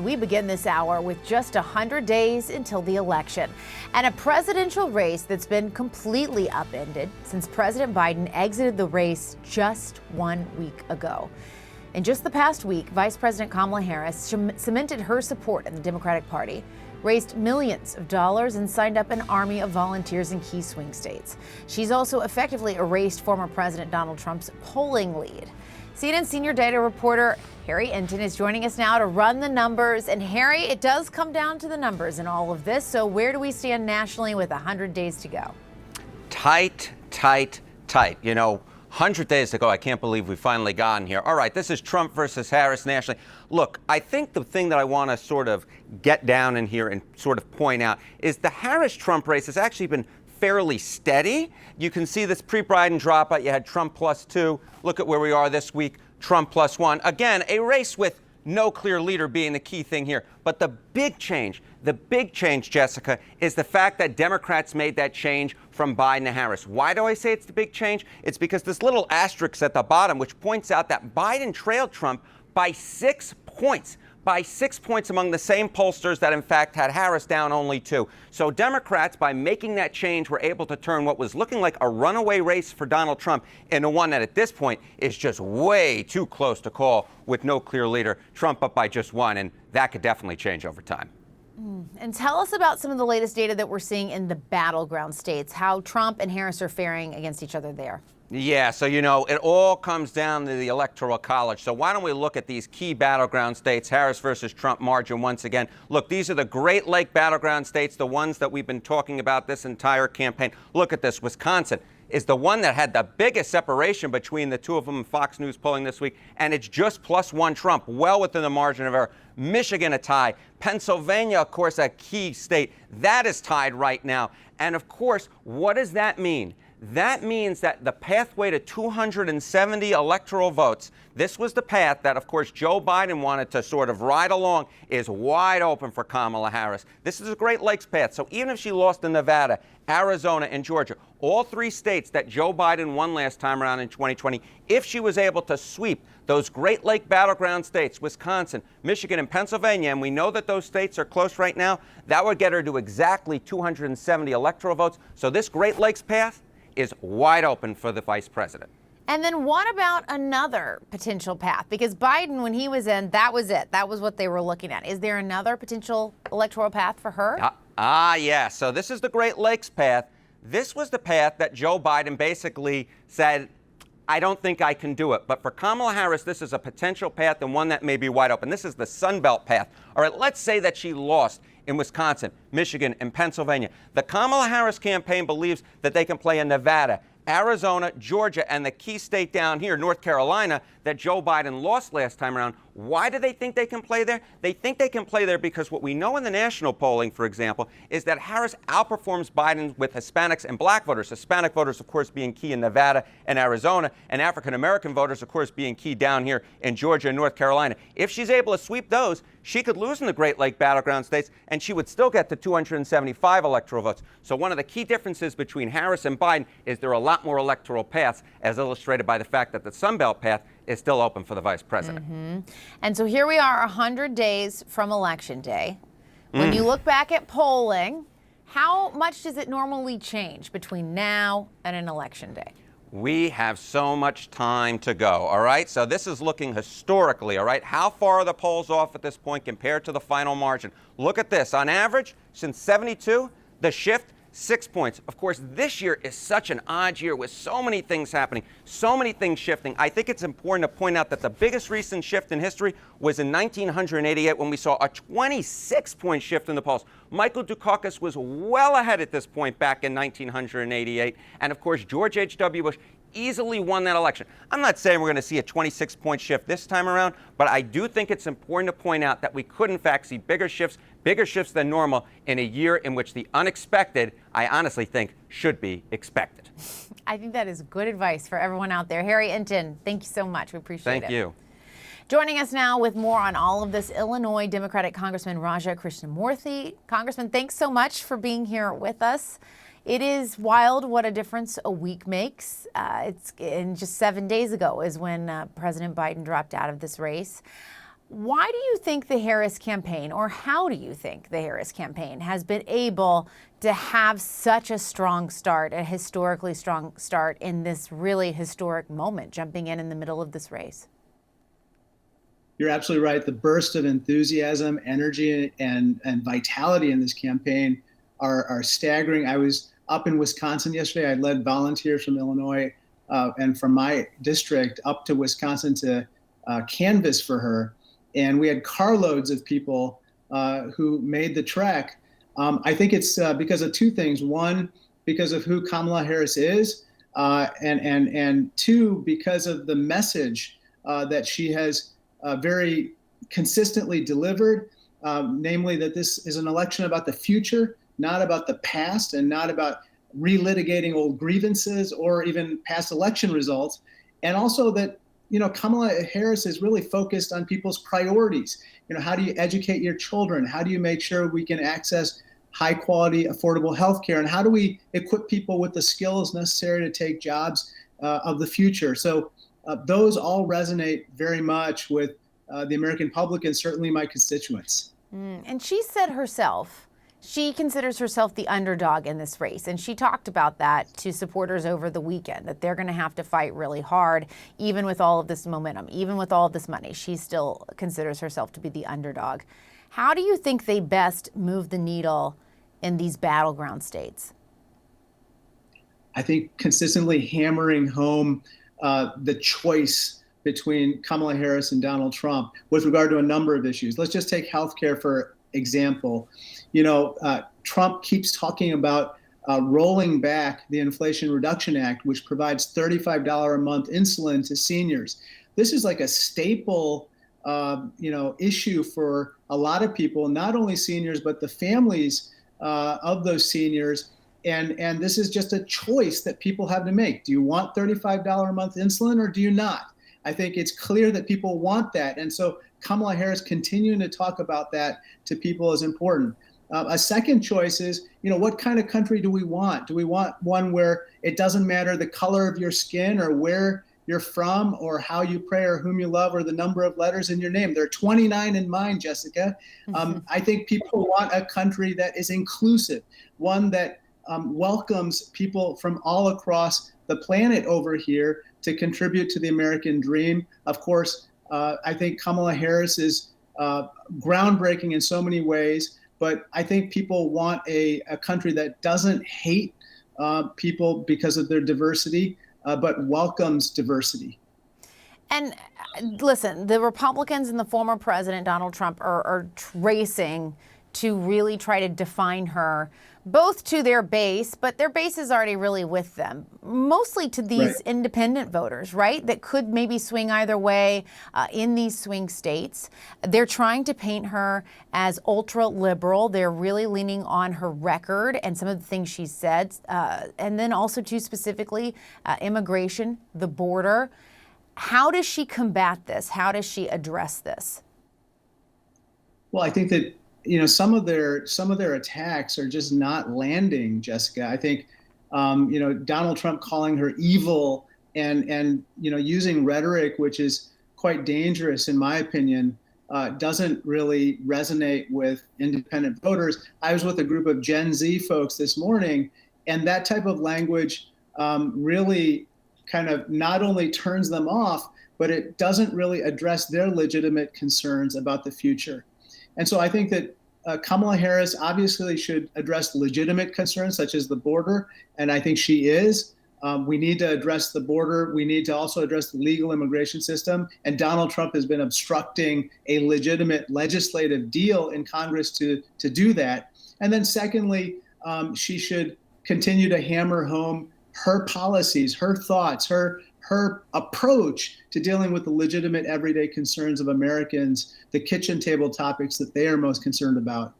we begin this hour with just 100 days until the election and a presidential race that's been completely upended since President Biden exited the race just 1 week ago. In just the past week, Vice President Kamala Harris cemented her support in the Democratic Party, raised millions of dollars, and signed up an army of volunteers in key swing states. She's also effectively erased former President Donald Trump's polling lead. CNN senior data reporter Harry Enten is joining us now to run the numbers. And Harry, it does come down to the numbers in all of this. So where do we stand nationally with 100 days to go? Tight, tight, tight. 100 days to go. I can't believe we've finally gotten here. All right, this is Trump versus Harris nationally. Look, I think the thing that I want to sort of get down in here and sort of point out is the Harris-Trump race has actually been fairly steady. You can see this pre-Biden dropout. You had Trump +2. Look at where we are this week, Trump +1. Again, a race with no clear leader being the key thing here. But the big change, Jessica, is the fact that Democrats made that change from Biden to Harris. Why do I say it's the big change? It's because this little asterisk at the bottom, which points out that Biden trailed Trump by 6 points. By 6 points among the same pollsters that, in fact, had Harris down only 2. So Democrats, by making that change, were able to turn what was looking like a runaway race for Donald Trump into one that, at this point, is just way too close to call with no clear leader. Trump up by just 1, and that could definitely change over time. And tell us about some of the latest data that we're seeing in the battleground states, how Trump and Harris are faring against each other there. Yeah, so it all comes down to the Electoral College. So why don't we look at these key battleground states, Harris versus Trump margin once again. Look, these are the Great Lake battleground states, the ones that we've been talking about this entire campaign. Look at this. Wisconsin is the one that had the biggest separation between the two of them in Fox News polling this week, and it's just +1 Trump, well within the margin of error. Michigan a tie. Pennsylvania, of course, a key state. That is tied right now. And, of course, what does that mean? That means that the pathway to 270 electoral votes, this was the path that, of course, Joe Biden wanted to sort of ride along, is wide open for Kamala Harris. This is a Great Lakes path. So even if she lost in Nevada, Arizona, and Georgia, all 3 states that Joe Biden won last time around in 2020, if she was able to sweep those Great Lake battleground states, Wisconsin, Michigan, and Pennsylvania, and we know that those states are close right now, that would get her to exactly 270 electoral votes. So this Great Lakes path is wide open for the vice president. And then what about another potential path? Because Biden, when he was in, that was it. That was what they were looking at. Is there another potential electoral path for her? Yeah. So this is the Great Lakes path. This was the path that Joe Biden basically said, I don't think I can do it. But for Kamala Harris, this is a potential path and one that may be wide open. This is the Sun Belt path. All right, let's say that she lost in Wisconsin, Michigan, and Pennsylvania. The Kamala Harris campaign believes that they can play in Nevada, Arizona, Georgia, and the key state down here, North Carolina, that Joe Biden lost last time around. Why do they think they can play there? They think they can play there because what we know in the national polling, for example, is that Harris outperforms Biden with Hispanics and black voters. Hispanic voters, of course, being key in Nevada and Arizona, and African-American voters, of course, being key down here in Georgia and North Carolina. If she's able to sweep those, she could lose in the Great Lake battleground states, and she would still get to 275 electoral votes. So one of the key differences between Harris and Biden is there are a lot more electoral paths, as illustrated by the fact that the Sun Belt path is still open for the vice president. And so here we are 100 days from Election Day. When you look back at polling, how much does it normally change between now and an Election Day? We have so much time to go, all right? So this is looking historically, all right? How far are the polls off at this point compared to the final margin? Look at this. On average, since 72, the shift, 6 points. Of course, this year is such an odd year with so many things happening, so many things shifting. I think it's important to point out that the biggest recent shift in history was in 1988 when we saw a 26-point shift in the polls. Michael Dukakis was well ahead at this point back in 1988. And of course, George H.W. Bush easily won that election. I'm not saying we're going to see a 26-point shift this time around, but I do think it's important to point out that we could, in fact, see bigger shifts than normal in a year in which the unexpected, I honestly think, should be expected. I think that is good advice for everyone out there. Harry Enten, thank you so much. We appreciate it. Thank you. Joining us now with more on all of this, Illinois Democratic Congressman Raja Krishnamoorthi. Congressman, thanks so much for being here with us. It is wild what a difference a week makes. It's in just 7 days ago is when President Biden dropped out of this race. Why do you think the Harris campaign, or how do you think the Harris campaign has been able to have such a strong start, a historically strong start in this really historic moment, jumping in the middle of this race? You're absolutely right. The burst of enthusiasm, energy, and vitality in this campaign are staggering. I was up in Wisconsin yesterday. I led volunteers from Illinois and from my district up to Wisconsin to canvass for her. And we had carloads of people who made the trek. I think it's because of two things. One, because of who Kamala Harris is, and two, because of the message that she has very consistently delivered, namely that this is an election about the future, not about the past, and not about relitigating old grievances or even past election results. And also that, Kamala Harris is really focused on people's priorities. How do you educate your children? How do you make sure we can access high quality, affordable health care? And how do we equip people with the skills necessary to take jobs of the future? So those all resonate very much with the American public and certainly my constituents. And she said herself, she considers herself the underdog in this race. And she talked about that to supporters over the weekend, that they're going to have to fight really hard, even with all of this momentum, even with all of this money. She still considers herself to be the underdog. How do you think they best move the needle in these battleground states? I think consistently hammering home the choice between Kamala Harris and Donald Trump with regard to a number of issues. Let's just take healthcare for example. Trump keeps talking about rolling back the Inflation Reduction Act, which provides $35 a month insulin to seniors. This is like a staple, issue for a lot of people, not only seniors, but the families of those seniors. And this is just a choice that people have to make. Do you want $35 a month insulin or do you not? I think it's clear that people want that. And so Kamala Harris continuing to talk about that to people is important. A second choice is, what kind of country do we want? Do we want one where it doesn't matter the color of your skin or where you're from or how you pray or whom you love or the number of letters in your name? There are 29 in mine, Jessica. I think people want a country that is inclusive, one that welcomes people from all across the planet over here to contribute to the American dream. Of course, I think Kamala Harris is groundbreaking in so many ways, but I think people want a country that doesn't hate people because of their diversity, but welcomes diversity. And listen, the Republicans and the former president, Donald Trump, are racing to really try to define her, both to their base, but their base is already really with them, mostly to these independent voters, right, that could maybe swing either way in these swing states. They're trying to paint her as ultra liberal. They're really leaning on her record and some of the things she said, and then also too specifically immigration, the border. How does she combat this? How does she address this? Well, I think that some of their attacks are just not landing, Jessica. I think Donald Trump calling her evil and using rhetoric which is quite dangerous in my opinion doesn't really resonate with independent voters. I was with a group of Gen Z folks this morning, and that type of language really kind of not only turns them off, but it doesn't really address their legitimate concerns about the future. And so I think that Kamala Harris obviously should address legitimate concerns such as the border, and I think she is. We need to address the border. We need to also address the legal immigration system. And Donald Trump has been obstructing a legitimate legislative deal in Congress to do that. And then secondly, she should continue to hammer home her policies, her thoughts, her approach to dealing with the legitimate everyday concerns of Americans, the kitchen table topics that they are most concerned about.